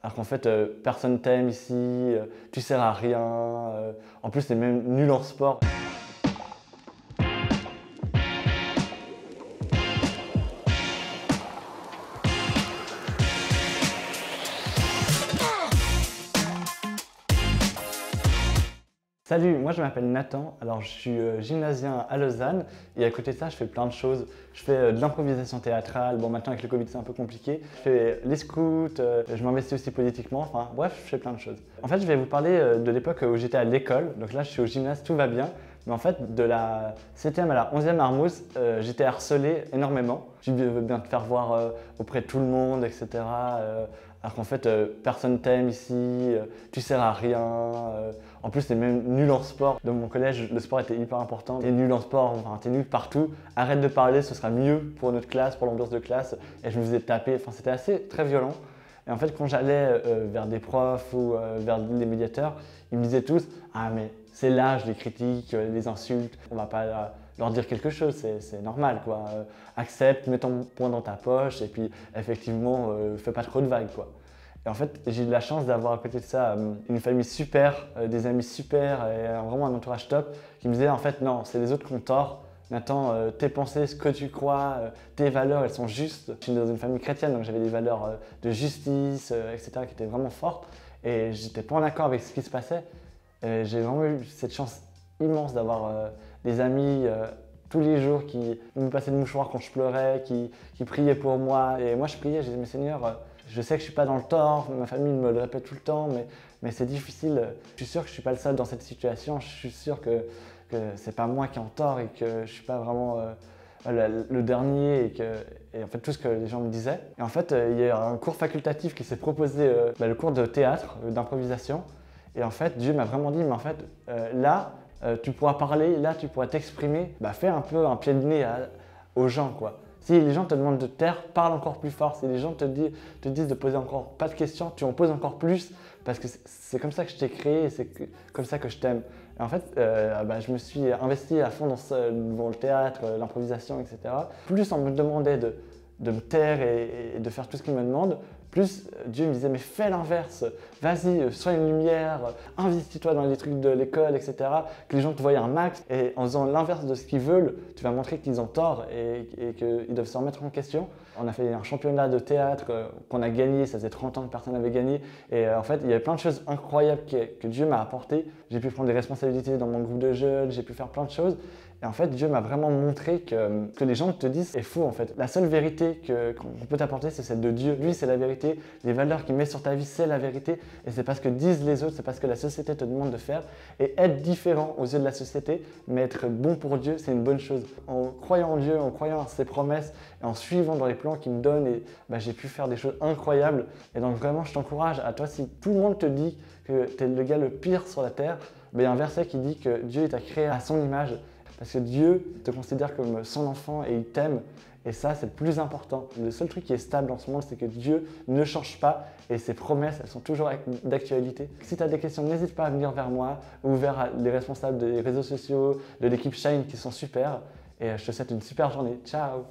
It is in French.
Alors qu'en fait, personne t'aime ici, tu sers à rien, en plus t'es même nul en sport. Salut, moi je m'appelle Nathan, alors je suis gymnasien à Lausanne et à côté de ça je fais plein de choses. Je fais de l'improvisation théâtrale, bon maintenant avec le Covid c'est un peu compliqué. Je fais les scouts, je m'investis aussi politiquement, enfin bref je fais plein de choses. En fait je vais vous parler de l'époque où j'étais à l'école, donc là je suis au gymnase, tout va bien. Mais en fait de la 7e à la 11e Armouze, j'étais harcelé énormément. Je veux bien te faire voir auprès de tout le monde, etc. Alors qu'en fait, personne t'aime ici, tu sers à rien. En plus, t'es même nul en sport. Dans mon collège, le sport était hyper important. T'es nul en sport, enfin, t'es nul partout. Arrête de parler, ce sera mieux pour notre classe, pour l'ambiance de classe. Et je me faisais taper. Enfin, c'était assez très violent. Et en fait, quand j'allais vers des profs ou vers les médiateurs, ils me disaient tous « Ah, mais c'est l'âge, les critiques, les insultes. On va pas leur dire quelque chose, c'est normal, quoi. Accepte, mets ton poing dans ta poche et puis effectivement, fais pas trop de vagues, quoi. » Et en fait, j'ai eu de la chance d'avoir à côté de ça une famille super, des amis super et vraiment un entourage top qui me disaient en fait non, c'est les autres qui ont tort. Nathan, tes pensées, ce que tu crois, tes valeurs, elles sont justes. Je suis dans une famille chrétienne, donc j'avais des valeurs de justice, etc. qui étaient vraiment fortes. Et j'étais pas en accord avec ce qui se passait. J'ai vraiment eu cette chance immense d'avoir des amis tous les jours qui me passaient le mouchoir quand je pleurais, qui priaient pour moi. Et moi je priais, je disais mais Seigneur, je sais que je suis pas dans le tort, ma famille me le répète tout le temps, mais c'est difficile. Je suis sûr que je suis pas le seul dans cette situation, je suis sûr que c'est pas moi qui ai en tort et que je suis pas vraiment le dernier et en fait tout ce que les gens me disaient. Et en fait, il y a un cours facultatif qui s'est proposé, le cours de théâtre, d'improvisation. Et en fait, Dieu m'a vraiment dit, mais en fait, là, tu pourras parler, là, tu pourras t'exprimer. Fais un peu un pied de nez aux gens, quoi. Si les gens te demandent de te taire, parle encore plus fort. Si les gens te disent de poser encore pas de questions, tu en poses encore plus parce que c'est comme ça que je t'ai créé et c'est comme ça que je t'aime. Et en fait, je me suis investi à fond dans le théâtre, l'improvisation, etc. Plus on me demandait de me taire et de faire tout ce qu'il me demande, plus Dieu me disait mais fais l'inverse, vas-y, sois une lumière, investis-toi dans les trucs de l'école, etc. Que les gens te voient un max et en faisant l'inverse de ce qu'ils veulent, tu vas montrer qu'ils ont tort et qu'ils doivent se remettre en question. On a fait un championnat de théâtre qu'on a gagné, ça faisait 30 ans que personne n'avait gagné et en fait il y avait plein de choses incroyables que Dieu m'a apportées. J'ai pu prendre des responsabilités dans mon groupe de jeunes, j'ai pu faire plein de choses. Et en fait, Dieu m'a vraiment montré que les gens te disent est faux en fait. La seule vérité qu'on peut t'apporter, c'est celle de Dieu. Lui, c'est la vérité. Les valeurs qu'il met sur ta vie, c'est la vérité. Et c'est pas ce que disent les autres, c'est pas ce que la société te demande de faire. Et être différent aux yeux de la société, mais être bon pour Dieu, c'est une bonne chose. En croyant en Dieu, en croyant en ses promesses et en suivant dans les plans qu'il me donne, j'ai pu faire des choses incroyables. Et donc vraiment, je t'encourage à toi, si tout le monde te dit que tu es le gars le pire sur la terre, il y a un verset qui dit que Dieu t'a créé à son image. Parce que Dieu te considère comme son enfant et il t'aime. Et ça, c'est le plus important. Le seul truc qui est stable en ce monde, c'est que Dieu ne change pas et ses promesses, elles sont toujours d'actualité. Si tu as des questions, n'hésite pas à venir vers moi ou vers les responsables des réseaux sociaux, de l'équipe Shine qui sont super. Et je te souhaite une super journée. Ciao!